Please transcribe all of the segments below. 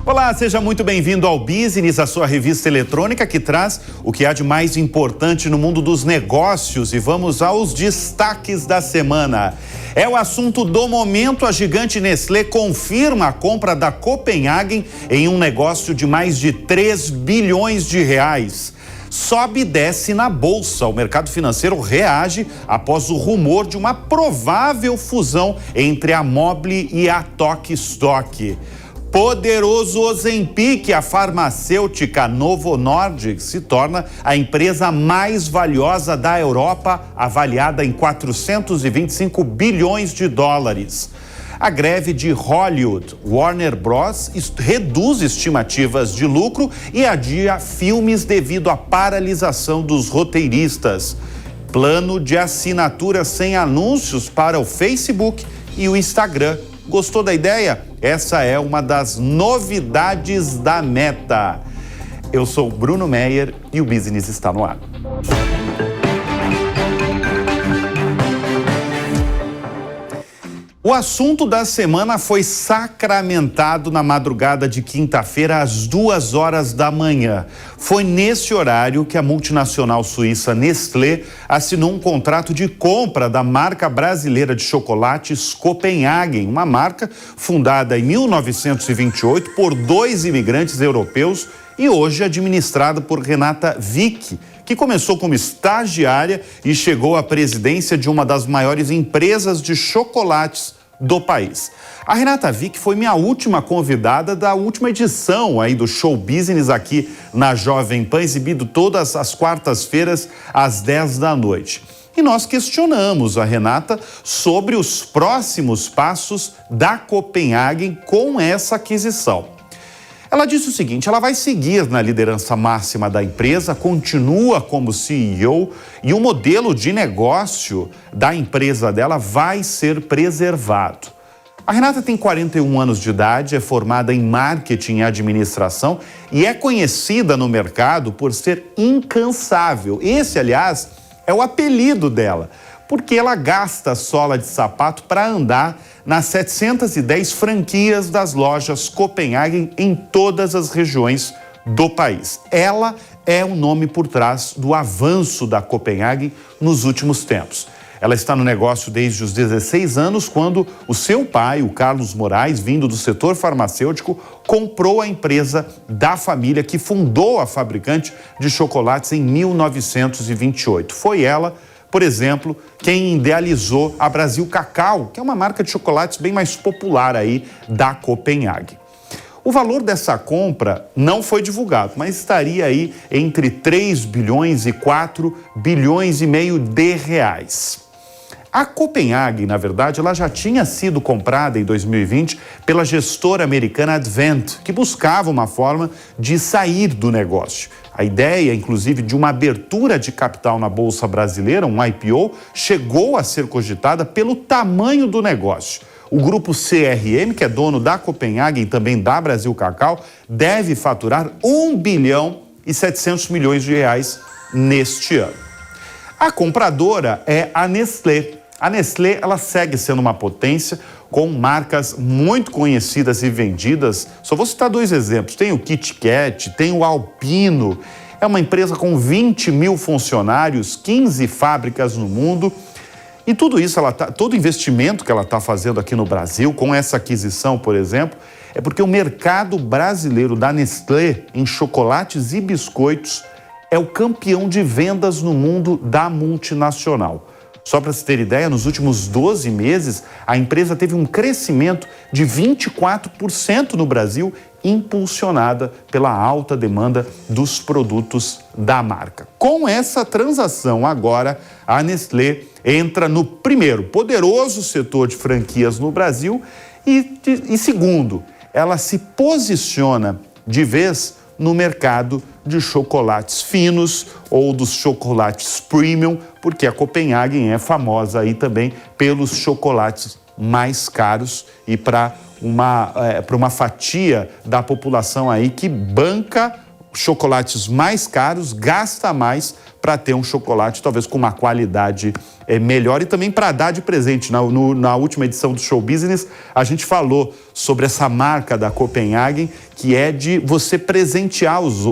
Olá, seja muito bem-vindo ao Business, a sua revista eletrônica que traz o que há de mais importante no mundo dos negócios. E vamos aos destaques da semana. É o assunto do momento. A gigante Nestlé confirma a compra da Copenhagen em um negócio de mais de 3 bilhões de reais. Sobe e desce na bolsa. O mercado financeiro reage após o rumor de uma provável fusão entre a Mobile e a Tok Stock. Poderoso Ozempic, a farmacêutica Novo Nordisk se torna a empresa mais valiosa da Europa, avaliada em 425 bilhões de dólares. A greve de Hollywood, Warner Bros. Reduz estimativas de lucro e adia filmes devido à paralisação dos roteiristas. Plano de assinatura sem anúncios para o Facebook e o Instagram. Gostou da ideia? Essa é uma das novidades da Meta. Eu sou Bruno Meyer e o Business está no ar. O assunto da semana foi sacramentado na madrugada de quinta-feira, às 2h da manhã. Foi nesse horário que a multinacional suíça Nestlé assinou um contrato de compra da marca brasileira de chocolates Copenhagen, uma marca fundada em 1928 por 2 imigrantes europeus e hoje administrada por Renata Vick, que começou como estagiária e chegou à presidência de uma das maiores empresas de chocolates do país. A Renata Vick foi minha última convidada da última edição aí do Show Business aqui na Jovem Pan, exibido todas as quartas-feiras às 10 da noite. E nós questionamos a Renata sobre os próximos passos da Copenhagen com essa aquisição. Ela disse o seguinte: ela vai seguir na liderança máxima da empresa, continua como CEO e o modelo de negócio da empresa dela vai ser preservado. A Renata tem 41 anos de idade, é formada em marketing e administração e é conhecida no mercado por ser incansável. Esse, aliás, é o apelido dela, porque ela gasta sola de sapato para andar nas 710 franquias das lojas Copenhagen em todas as regiões do país. Ela é o nome por trás do avanço da Copenhagen nos últimos tempos. Ela está no negócio desde os 16 anos, quando o seu pai, o Carlos Moraes, vindo do setor farmacêutico, comprou a empresa da família que fundou a fabricante de chocolates em 1928. Foi ela, por exemplo, quem idealizou a Brasil Cacau, que é uma marca de chocolates bem mais popular aí da Copenhagen. O valor dessa compra não foi divulgado, mas estaria aí entre 3 bilhões e 4 bilhões e meio de reais. A Copenhagen, na verdade, ela já tinha sido comprada em 2020 pela gestora americana Advent, que buscava uma forma de sair do negócio. A ideia, inclusive, de uma abertura de capital na Bolsa Brasileira, um IPO, chegou a ser cogitada pelo tamanho do negócio. O grupo CRM, que é dono da Copenhagen e também da Brasil Cacau, deve faturar 1 bilhão e 700 milhões de reais neste ano. A compradora é a Nestlé. A Nestlé, ela segue sendo uma potência com marcas muito conhecidas e vendidas. Só vou citar 2 exemplos. Tem o Kit Kat, tem o Alpino. É uma empresa com 20 mil funcionários, 15 fábricas no mundo. E tudo isso, todo investimento que ela está fazendo aqui no Brasil, com essa aquisição, por exemplo, é porque o mercado brasileiro da Nestlé em chocolates e biscoitos é o campeão de vendas no mundo da multinacional. Só para se ter ideia, nos últimos 12 meses, a empresa teve um crescimento de 24% no Brasil, impulsionada pela alta demanda dos produtos da marca. Com essa transação, agora, a Nestlé entra no primeiro, poderoso setor de franquias no Brasil e segundo, ela se posiciona de vez no mercado de chocolates finos ou dos chocolates premium, porque a Copenhagen é famosa aí também pelos chocolates mais caros e para uma fatia da população aí que banca chocolates mais caros, gasta mais para ter um chocolate talvez com uma qualidade melhor e também para dar de presente. Na última edição do Show Business, a gente falou sobre essa marca da Copenhagen, que é de você presentear os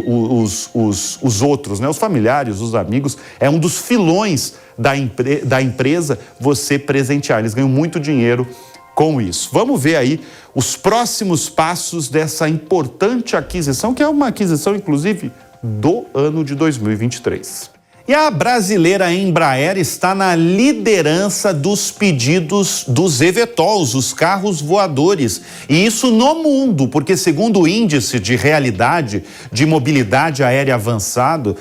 outros, né? Os familiares, os amigos. É um dos filões da empresa você presentear. Eles ganham muito dinheiro com isso. Vamos ver aí os próximos passos dessa importante aquisição, que é uma aquisição, inclusive, do ano de 2023. E a brasileira Embraer está na liderança dos pedidos dos eVTOLs, os carros voadores. E isso no mundo, porque segundo o Índice de Realidade de Mobilidade Aérea Avançada,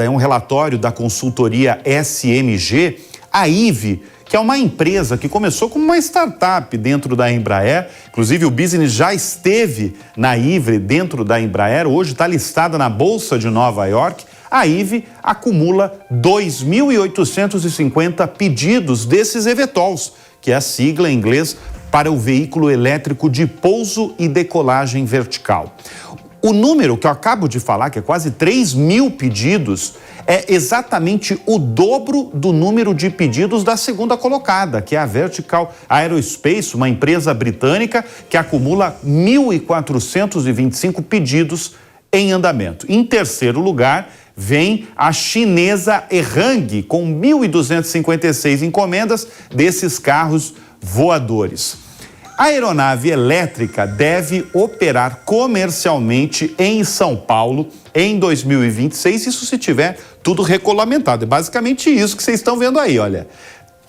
é um relatório da consultoria SMG, a IVE, que é uma empresa que começou como uma startup dentro da Embraer, inclusive o business já esteve na IVE dentro da Embraer, hoje está listada na Bolsa de Nova York. A IVE acumula 2.850 pedidos desses eVTOLs, que é a sigla em inglês para o veículo elétrico de pouso e decolagem vertical. O número que eu acabo de falar, que é quase 3.000 pedidos, é exatamente o dobro do número de pedidos da segunda colocada, que é a Vertical Aerospace, uma empresa britânica que acumula 1.425 pedidos em andamento. Em terceiro lugar, vem a chinesa Ehang, com 1.256 encomendas desses carros voadores. A aeronave elétrica deve operar comercialmente em São Paulo em 2026, isso se tiver tudo regulamentado. É basicamente isso que vocês estão vendo aí, olha.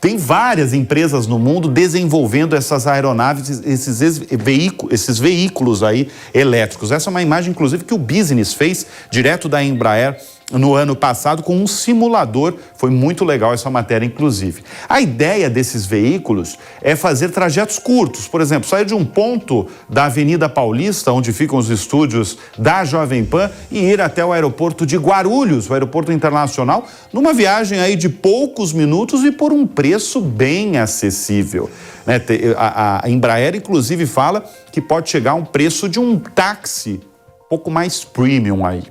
Tem várias empresas no mundo desenvolvendo essas aeronaves, esses veículos aí elétricos. Essa é uma imagem, inclusive, que o Business fez direto da Embraer no ano passado com um simulador. Foi muito legal essa matéria, inclusive. A ideia desses veículos é fazer trajetos curtos. Por exemplo, sair de um ponto da Avenida Paulista, onde ficam os estúdios da Jovem Pan, e ir até o aeroporto de Guarulhos, o aeroporto internacional, numa viagem aí de poucos minutos e por um preço bem acessível. A Embraer, inclusive, fala que pode chegar a um preço de um táxi um pouco mais premium aí.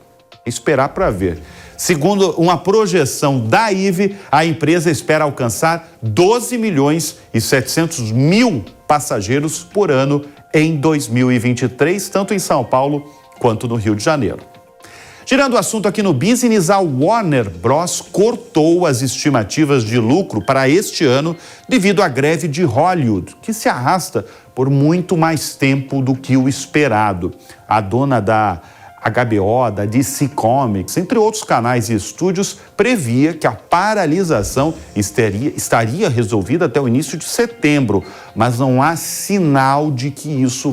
Esperar para ver. Segundo uma projeção da IVE, a empresa espera alcançar 12 milhões e 700 mil passageiros por ano em 2023, tanto em São Paulo quanto no Rio de Janeiro. Girando o assunto aqui no Business, a Warner Bros. Cortou as estimativas de lucro para este ano devido à greve de Hollywood, que se arrasta por muito mais tempo do que o esperado. A dona da HBO, da DC Comics, entre outros canais e estúdios, previa que a paralisação estaria resolvida até o início de setembro, mas não há sinal de que isso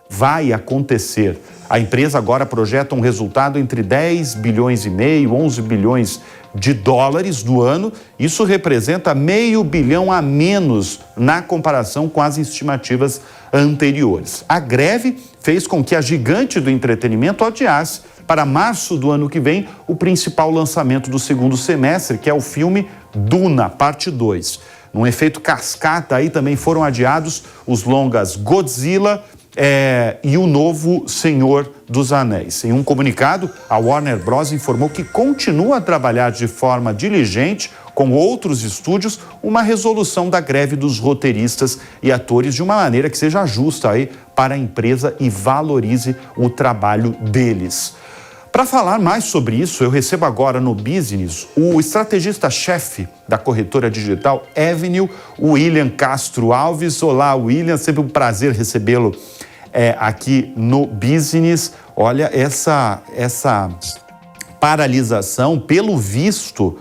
vai acontecer. A empresa agora projeta um resultado entre 10 bilhões e meio, 11 bilhões de dólares no ano. Isso representa meio bilhão a menos na comparação com as estimativas anteriores. A greve fez com que a gigante do entretenimento adiasse para março do ano que vem o principal lançamento do segundo semestre, que é o filme Duna, parte 2. Num efeito cascata, aí também foram adiados os longas Godzilla e o novo Senhor dos Anéis. Em um comunicado, a Warner Bros. Informou que continua a trabalhar de forma diligente com outros estúdios uma resolução da greve dos roteiristas e atores de uma maneira que seja justa aí para a empresa e valorize o trabalho deles. Para falar mais sobre isso, eu recebo agora no Business o estrategista-chefe da corretora digital Avenue, o William Castro Alves. Olá, William, sempre um prazer recebê-lo aqui no Business. Olha, essa paralisação, pelo visto,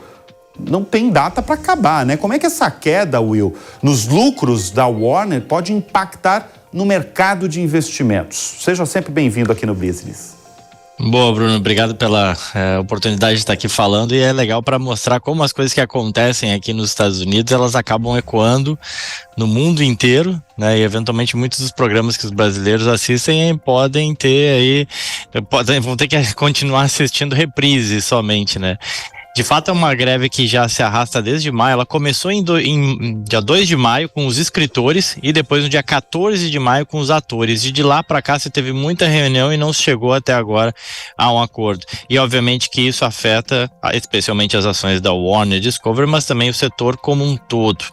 não tem data para acabar, né? Como é que essa queda, Will, nos lucros da Warner pode impactar no mercado de investimentos? Seja sempre bem-vindo aqui no Business. Boa, Bruno, obrigado pela oportunidade de estar aqui falando, e é legal para mostrar como as coisas que acontecem aqui nos Estados Unidos, elas acabam ecoando no mundo inteiro, né? E eventualmente muitos dos programas que os brasileiros assistem podem ter aí, vão ter que continuar assistindo reprise somente, né? De fato, é uma greve que já se arrasta desde maio. Ela começou em dia 2 de maio com os escritores e depois no dia 14 de maio com os atores. E de lá para cá se teve muita reunião e não se chegou até agora a um acordo. E obviamente que isso afeta especialmente as ações da Warner Discovery, mas também o setor como um todo.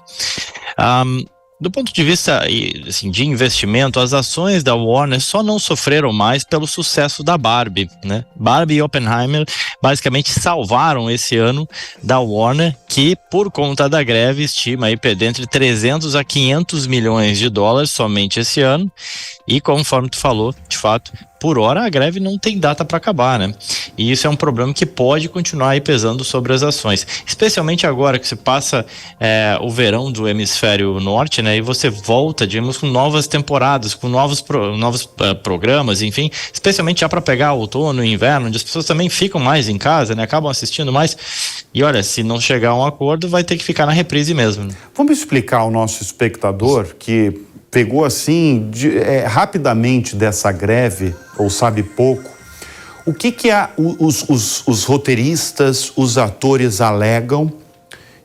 Do ponto de vista assim, de investimento, as ações da Warner só não sofreram mais pelo sucesso da Barbie, né? Barbie e Oppenheimer basicamente salvaram esse ano da Warner, que por conta da greve estima aí perder entre 300 a 500 milhões de dólares somente esse ano. E conforme tu falou, de fato, por hora a greve não tem data para acabar, né? E isso é um problema que pode continuar aí pesando sobre as ações, especialmente agora que se passa o verão do hemisfério norte, né? E você volta, digamos, com novas temporadas, com novos programas, enfim, especialmente já para pegar outono e inverno, onde as pessoas também ficam mais em casa, né? Acabam assistindo mais. E olha, se não chegar a um acordo, vai ter que ficar na reprise mesmo, né? Vamos explicar ao nosso espectador que pegou assim rapidamente dessa greve, ou sabe pouco, o que os roteiristas, os atores alegam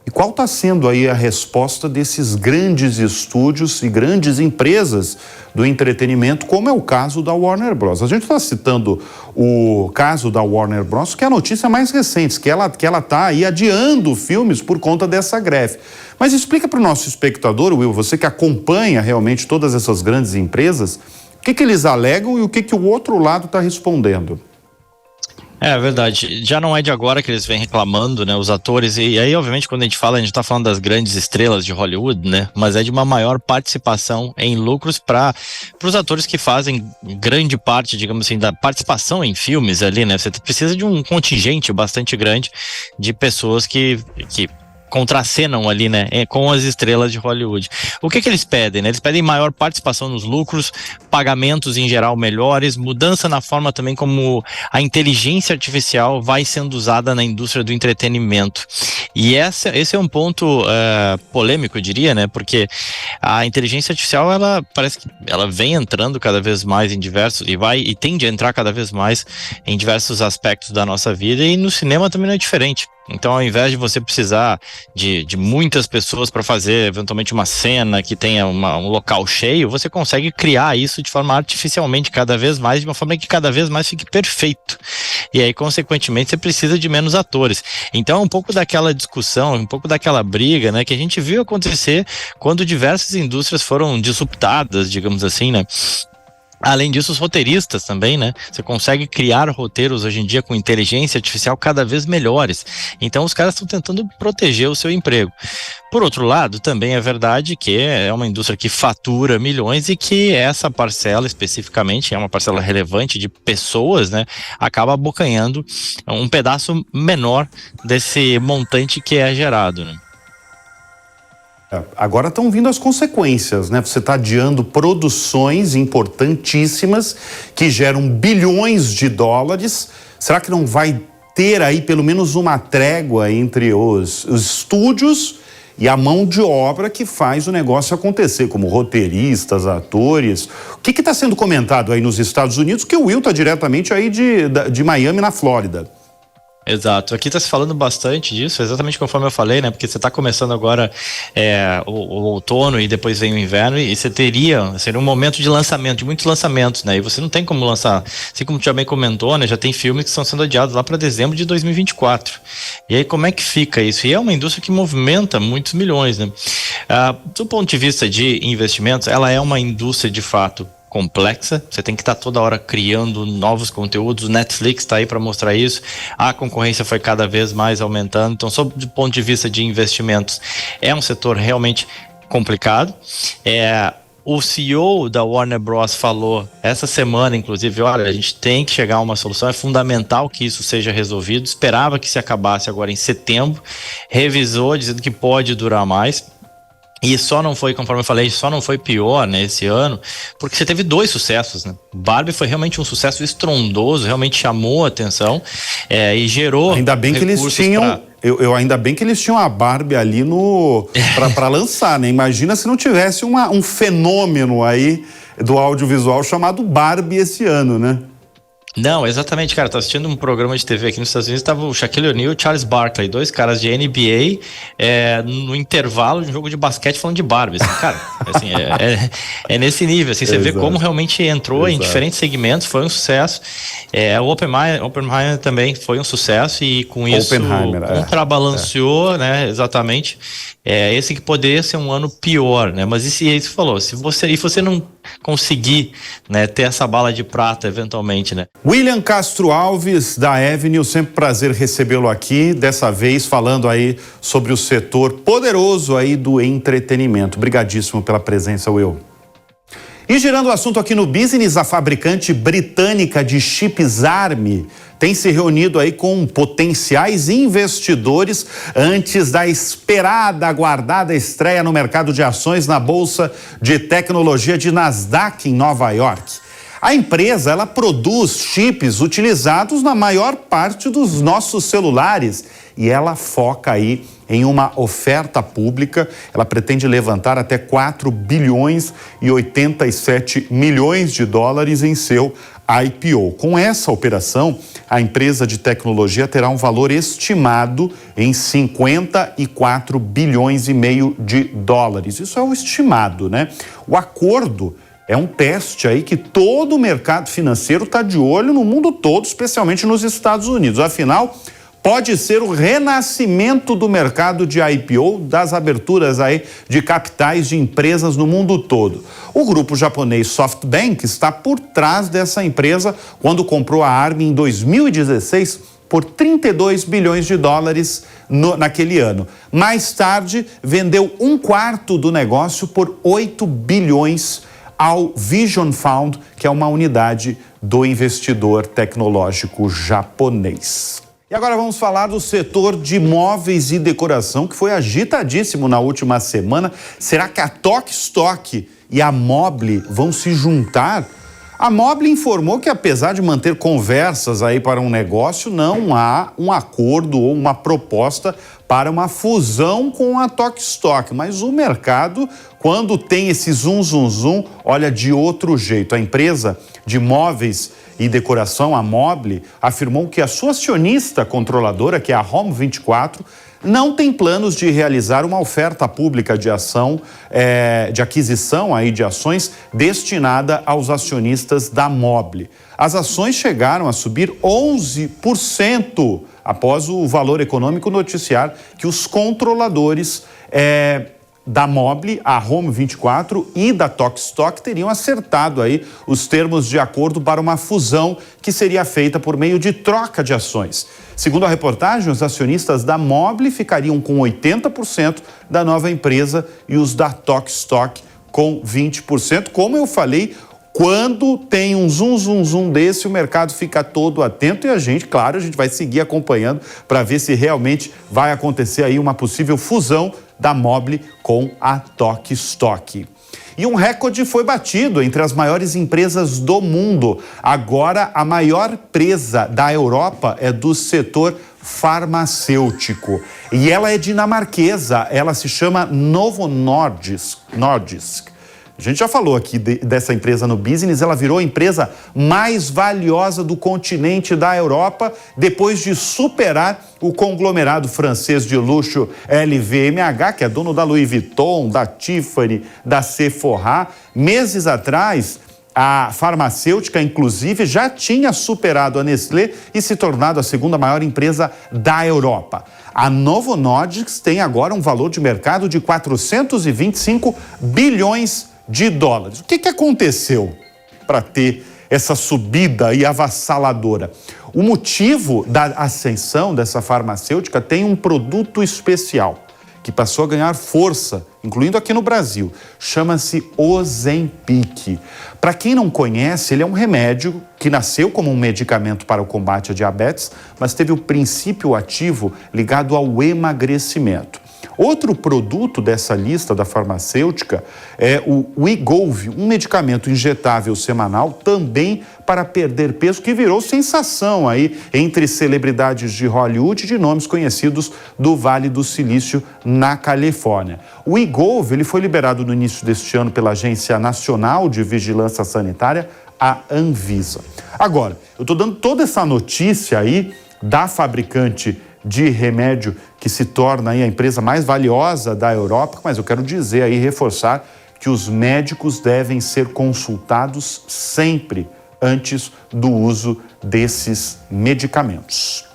e qual está sendo aí a resposta desses grandes estúdios e grandes empresas do entretenimento, como é o caso da Warner Bros. A gente está citando o caso da Warner Bros, que é a notícia mais recente, que ela está aí adiando filmes por conta dessa greve. Mas explica para o nosso espectador, Will, você que acompanha realmente todas essas grandes empresas, o que eles alegam e o que o outro lado está respondendo. É verdade, já não é de agora que eles vêm reclamando, né, os atores, e aí obviamente quando a gente fala, a gente tá falando das grandes estrelas de Hollywood, né, mas é de uma maior participação em lucros para os atores que fazem grande parte, digamos assim, da participação em filmes ali, né, você precisa de um contingente bastante grande de pessoas que contracenam ali, né, com as estrelas de Hollywood. O que eles pedem, né? Eles pedem maior participação nos lucros, pagamentos em geral melhores, mudança na forma também como a inteligência artificial vai sendo usada na indústria do entretenimento. E esse é um ponto polêmico, eu diria, né? Porque a inteligência artificial, ela parece que ela vem entrando cada vez mais em diversos, e tende a entrar cada vez mais em diversos aspectos da nossa vida, e no cinema também não é diferente. Então, ao invés de você precisar de muitas pessoas para fazer, eventualmente, uma cena que tenha um local cheio, você consegue criar isso de forma artificialmente cada vez mais, de uma forma que cada vez mais fique perfeito. E aí, consequentemente, você precisa de menos atores. Então, um pouco daquela discussão, um pouco daquela briga, né, que a gente viu acontecer quando diversas indústrias foram disruptadas, digamos assim, né? Além disso, os roteiristas também, né? Você consegue criar roteiros hoje em dia com inteligência artificial cada vez melhores. Então, os caras estão tentando proteger o seu emprego. Por outro lado, também é verdade que é uma indústria que fatura milhões e que essa parcela, especificamente, é uma parcela relevante de pessoas, né? Acaba abocanhando um pedaço menor desse montante que é gerado, né? Agora estão vindo as consequências, né? Você está adiando produções importantíssimas que geram bilhões de dólares. Será que não vai ter aí pelo menos uma trégua entre os estúdios e a mão de obra que faz o negócio acontecer, como roteiristas, atores? O que está sendo comentado aí nos Estados Unidos? Que o Will está diretamente aí de Miami, na Flórida. Exato, aqui está se falando bastante disso, exatamente conforme eu falei, né? Porque você está começando agora o outono e depois vem o inverno, e seria um momento de lançamento, de muitos lançamentos, né? E você não tem como lançar, assim como tu já bem comentou, né? Já tem filmes que estão sendo adiados lá para dezembro de 2024. E aí como é que fica isso? E é uma indústria que movimenta muitos milhões, né? Do ponto de vista de investimentos, ela é uma indústria de fato complexa, você tem que estar toda hora criando novos conteúdos, o Netflix está aí para mostrar isso, a concorrência foi cada vez mais aumentando, então sob o ponto de vista de investimentos, é um setor realmente complicado. O CEO da Warner Bros. Falou essa semana, inclusive, olha, a gente tem que chegar a uma solução, é fundamental que isso seja resolvido, esperava que se acabasse agora em setembro, revisou, dizendo que pode durar mais. E só não foi, conforme eu falei, só não foi pior, né, esse ano, porque você teve 2 sucessos, né? Barbie foi realmente um sucesso estrondoso, realmente chamou a atenção e gerou. Ainda bem que eles tinham. Ainda bem que eles tinham a Barbie ali para lançar, né? Imagina se não tivesse um fenômeno aí do audiovisual chamado Barbie esse ano, né? Não, exatamente, cara. Tô assistindo um programa de TV aqui nos Estados Unidos, tava o Shaquille O'Neal e o Charles Barkley, dois caras de NBA, no intervalo de um jogo de basquete falando de Barbie, assim, cara. Assim, é nesse nível, assim, você vê como realmente entrou em diferentes segmentos, foi um sucesso. O Oppenheimer também foi um sucesso e com isso contrabalanceou, né, exatamente. Esse que poderia ser um ano pior, né? Mas isso você falou, se você não conseguir, né, ter essa bala de prata eventualmente, né? William Castro Alves, da Avenue, sempre prazer recebê-lo aqui, dessa vez falando aí sobre o setor poderoso aí do entretenimento. Obrigadíssimo pela presença, Will. E girando o assunto aqui no Business, a fabricante britânica de chips ARM tem se reunido aí com potenciais investidores antes da esperada, aguardada estreia no mercado de ações na Bolsa de Tecnologia de Nasdaq em Nova York. A empresa, ela produz chips utilizados na maior parte dos nossos celulares e ela foca aí em uma oferta pública. Ela pretende levantar até 4 bilhões e 87 milhões de dólares em seu IPO. Com essa operação, a empresa de tecnologia terá um valor estimado em 54 bilhões e meio de dólares. Isso é o estimado, né? O acordo é um teste aí que todo o mercado financeiro está de olho no mundo todo, especialmente nos Estados Unidos. Afinal, pode ser o renascimento do mercado de IPO, das aberturas aí de capitais de empresas no mundo todo. O grupo japonês SoftBank está por trás dessa empresa quando comprou a ARM em 2016 por 32 bilhões de dólares naquele ano. Mais tarde, vendeu um quarto do negócio por 8 bilhões ao Vision Fund, que é uma unidade do investidor tecnológico japonês. E agora vamos falar do setor de móveis e decoração, que foi agitadíssimo na última semana. Será que a Tok Stock e a Mobile vão se juntar? A Mobile informou que, apesar de manter conversas aí para um negócio, não há um acordo ou uma proposta para uma fusão com a Tok Stock. Mas o mercado, quando tem esse zum, olha de outro jeito. A empresa de móveis e decoração, a Mobile, afirmou que a sua acionista controladora, que é a Home24, não tem planos de realizar uma oferta pública de ação, de aquisição aí de ações destinada aos acionistas da Mobile. As ações chegaram a subir 11% após o Valor Econômico noticiar que os controladores da Mobile, a Home24 e da Tok Stock teriam acertado aí os termos de acordo para uma fusão que seria feita por meio de troca de ações. Segundo a reportagem, os acionistas da Mobile ficariam com 80% da nova empresa e os da Tok Stock com 20%. Como eu falei, quando tem um zum desse, o mercado fica todo atento e a gente vai seguir acompanhando para ver se realmente vai acontecer aí uma possível fusão da Mobile com a Tok Stock. E um recorde foi batido entre as maiores empresas do mundo. Agora, a maior empresa da Europa é do setor farmacêutico. E ela é dinamarquesa, ela se chama Novo Nordisk. A gente já falou aqui dessa empresa no Business, ela virou a empresa mais valiosa do continente da Europa, depois de superar o conglomerado francês de luxo LVMH, que é dono da Louis Vuitton, da Tiffany, da Sephora. Meses atrás, a farmacêutica, inclusive, já tinha superado a Nestlé e se tornado a segunda maior empresa da Europa. A Novo Nordisk tem agora um valor de mercado de 425 bilhões de dólares. O que aconteceu para ter essa subida aí avassaladora? O motivo da ascensão dessa farmacêutica tem um produto especial que passou a ganhar força, incluindo aqui no Brasil. Chama-se Ozempic. Para quem não conhece, ele é um remédio que nasceu como um medicamento para o combate à diabetes, mas teve o princípio ativo ligado ao emagrecimento. Outro produto dessa lista da farmacêutica é o Wegovy, um medicamento injetável semanal também para perder peso, que virou sensação aí entre celebridades de Hollywood e de nomes conhecidos do Vale do Silício na Califórnia. O Wegovy, ele foi liberado no início deste ano pela Agência Nacional de Vigilância Sanitária, a Anvisa. Agora, eu estou dando toda essa notícia aí da fabricante de remédio que se torna aí a empresa mais valiosa da Europa, mas eu quero dizer aí, reforçar que os médicos devem ser consultados sempre antes do uso desses medicamentos.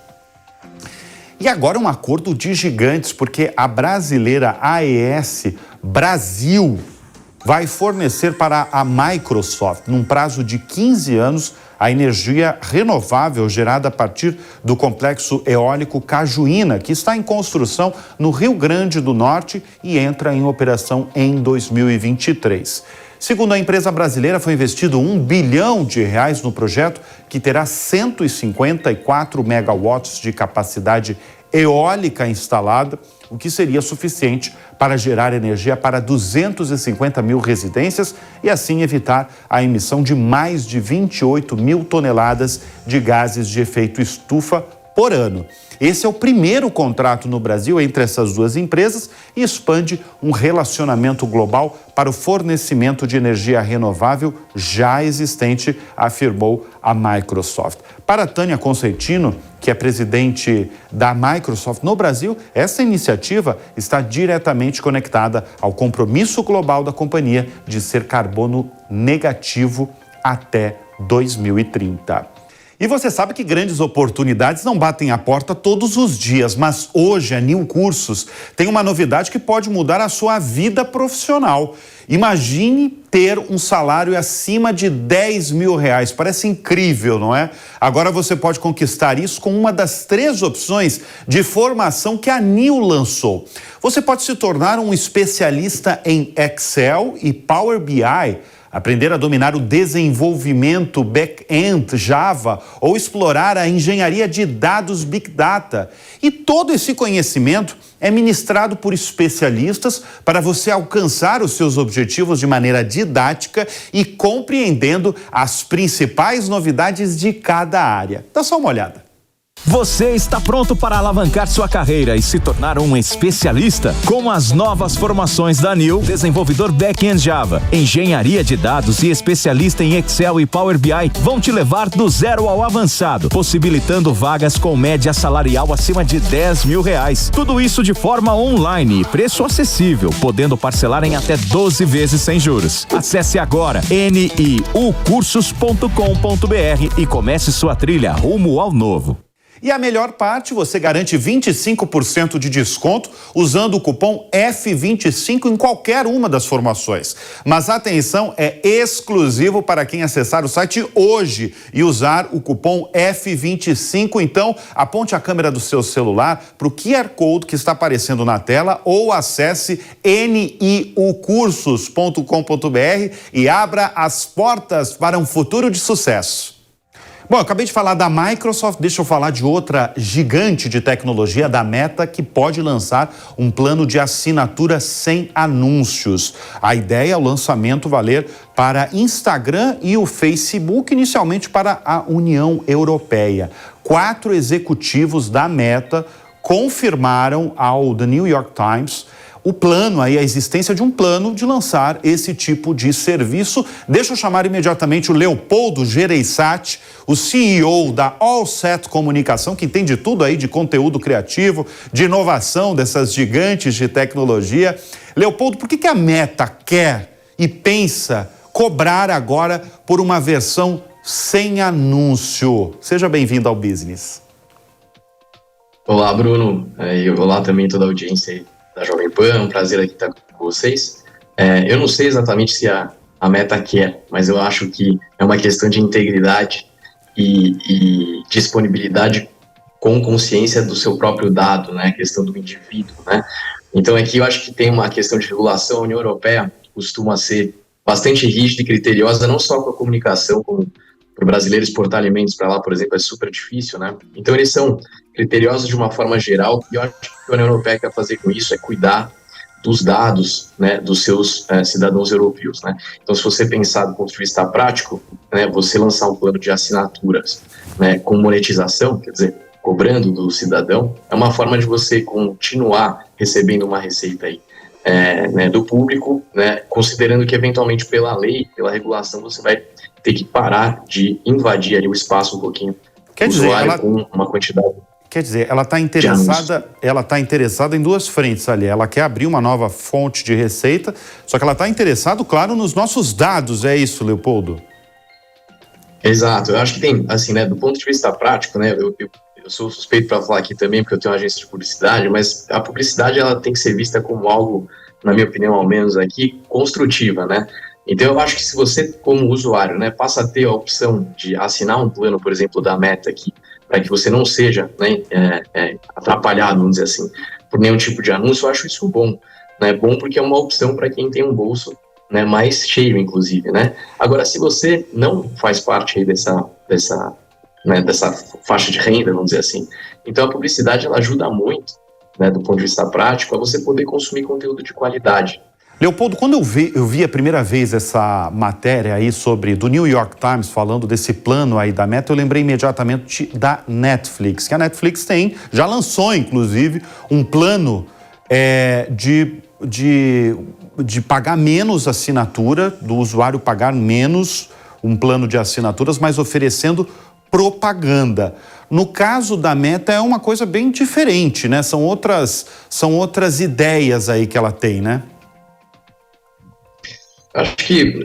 E agora um acordo de gigantes, porque a brasileira AES Brasil vai fornecer para a Microsoft, num prazo de 15 anos, a energia renovável gerada a partir do complexo eólico Cajuína, que está em construção no Rio Grande do Norte e entra em operação em 2023. Segundo a empresa brasileira, foi investido R$1 bilhão no projeto, que terá 154 megawatts de capacidade eólica instalada, o que seria suficiente para gerar energia para 250 mil residências e assim evitar a emissão de mais de 28 mil toneladas de gases de efeito estufa por ano. Esse é o primeiro contrato no Brasil entre essas duas empresas e expande um relacionamento global para o fornecimento de energia renovável já existente, afirmou a Microsoft. Para Tânia Conceitino, que é presidente da Microsoft no Brasil, essa iniciativa está diretamente conectada ao compromisso global da companhia de ser carbono negativo até 2030. E você sabe que grandes oportunidades não batem a porta todos os dias, mas hoje a New Cursos tem uma novidade que pode mudar a sua vida profissional. Imagine ter um salário acima de R$10 mil. Parece incrível, não é? Agora você pode conquistar isso com uma das 3 opções de formação que a New lançou. Você pode se tornar um especialista em Excel e Power BI, aprender a dominar o desenvolvimento back-end Java ou explorar a engenharia de dados Big Data. E todo esse conhecimento é ministrado por especialistas para você alcançar os seus objetivos de maneira didática e compreendendo as principais novidades de cada área. Dá só uma olhada. Você está pronto para alavancar sua carreira e se tornar um especialista? Com as novas formações da New, desenvolvedor back-end Java, engenharia de dados e especialista em Excel e Power BI vão te levar do zero ao avançado, possibilitando vagas com média salarial acima de R$10 mil. Tudo isso de forma online e preço acessível, podendo parcelar em até 12 vezes sem juros. Acesse agora niucursos.com.br e comece sua trilha rumo ao novo. E a melhor parte, você garante 25% de desconto usando o cupom F25 em qualquer uma das formações. Mas atenção, é exclusivo para quem acessar o site hoje e usar o cupom F25. Então, aponte a câmera do seu celular para o QR Code que está aparecendo na tela ou acesse niucursos.com.br e abra as portas para um futuro de sucesso. Bom, eu acabei de falar da Microsoft, deixa eu falar de outra gigante de tecnologia, da Meta, que pode lançar um plano de assinatura sem anúncios. A ideia é o lançamento valer para Instagram e o Facebook, inicialmente para a União Europeia. 4 executivos da Meta confirmaram ao The New York Times o plano, aí, a existência de um plano de lançar esse tipo de serviço. Deixa eu chamar imediatamente o Leopoldo Gereissati, o CEO da Allset Comunicação, que entende tudo aí de conteúdo criativo, de inovação dessas gigantes de tecnologia. Leopoldo, por que a Meta quer e pensa cobrar agora por uma versão sem anúncio? Seja bem-vindo ao Business. Olá, Bruno, e olá também toda a audiência aí da Jovem Pan, é um prazer aqui estar com vocês. Eu não sei exatamente se a Meta quer, mas eu acho que é uma questão de integridade e disponibilidade com consciência do seu próprio dado, né, a questão do indivíduo, né. Então aqui eu acho que tem uma questão de regulação. A União Europeia costuma ser bastante rígida e criteriosa, não só com a comunicação, como para o brasileiro exportar alimentos para lá, por exemplo, é super difícil, né? Então eles são criteriosos de uma forma geral, e eu acho que o que a União Europeia quer fazer com isso é cuidar dos dados, né, dos seus cidadãos europeus, né? Então, se você pensar do ponto de vista prático, né, você lançar um plano de assinaturas, né, com monetização, quer dizer, cobrando do cidadão, é uma forma de você continuar recebendo uma receita aí, né, do público, né, considerando que eventualmente pela lei, pela regulação, você vai ter que parar de invadir ali o espaço um pouquinho Quer do dizer, usuário com uma quantidade. Quer dizer, ela está interessada em duas frentes ali. Ela quer abrir uma nova fonte de receita, só que ela está interessada, claro, nos nossos dados. É isso, Leopoldo? Exato. Eu acho que tem, assim, né, do ponto de vista prático, né, eu sou suspeito para falar aqui também, porque eu tenho uma agência de publicidade, mas a publicidade ela tem que ser vista como algo, na minha opinião, ao menos aqui, construtiva, né? Então eu acho que se você, como usuário, né, passa a ter a opção de assinar um plano, por exemplo, da Meta aqui, para que você não seja, né, atrapalhado, vamos dizer assim, por nenhum tipo de anúncio, eu acho isso bom, né? Bom porque é uma opção para quem tem um bolso, né, mais cheio, inclusive, né? Agora, se você não faz parte aí dessa faixa de renda, vamos dizer assim, então a publicidade ela ajuda muito, né, do ponto de vista prático, a você poder consumir conteúdo de qualidade. Leopoldo, quando eu vi a primeira vez essa matéria aí do New York Times falando desse plano aí da Meta, eu lembrei imediatamente da Netflix, que a Netflix já lançou inclusive um plano de pagar menos assinatura, do usuário pagar menos, um plano de assinaturas, mas oferecendo propaganda. No caso da Meta é uma coisa bem diferente, né? São outras ideias aí que ela tem, né? Acho que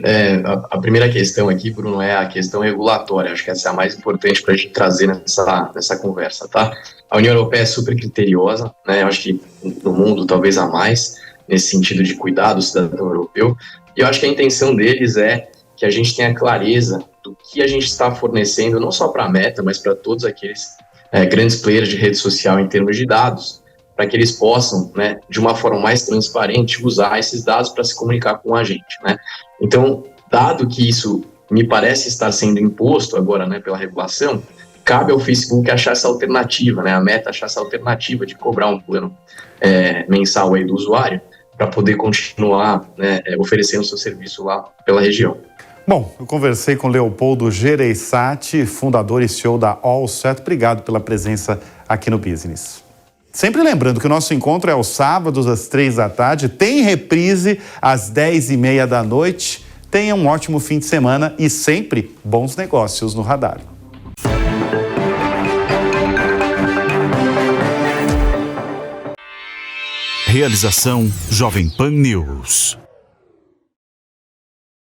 a primeira questão aqui, Bruno, é a questão regulatória. Acho que essa é a mais importante para a gente trazer nessa conversa, tá? A União Europeia é super criteriosa, né? Acho que no mundo talvez a mais, nesse sentido de cuidar do cidadão europeu. E eu acho que a intenção deles é que a gente tenha clareza do que a gente está fornecendo, não só para a Meta, mas para todos aqueles grandes players de rede social em termos de dados, para que eles possam, né, de uma forma mais transparente, usar esses dados para se comunicar com a gente, né? Então, dado que isso me parece estar sendo imposto agora, né, pela regulação, cabe ao Facebook achar essa alternativa, né, a Meta achar essa alternativa de cobrar um plano mensal aí do usuário para poder continuar, né, oferecendo o seu serviço lá pela região. Bom, eu conversei com Leopoldo Gereissati, fundador e CEO da AllSet. Obrigado pela presença aqui no Business. Sempre lembrando que o nosso encontro é aos sábados, às 15h, tem reprise às 22h30. Tenha um ótimo fim de semana e sempre bons negócios no radar. Realização Jovem Pan News.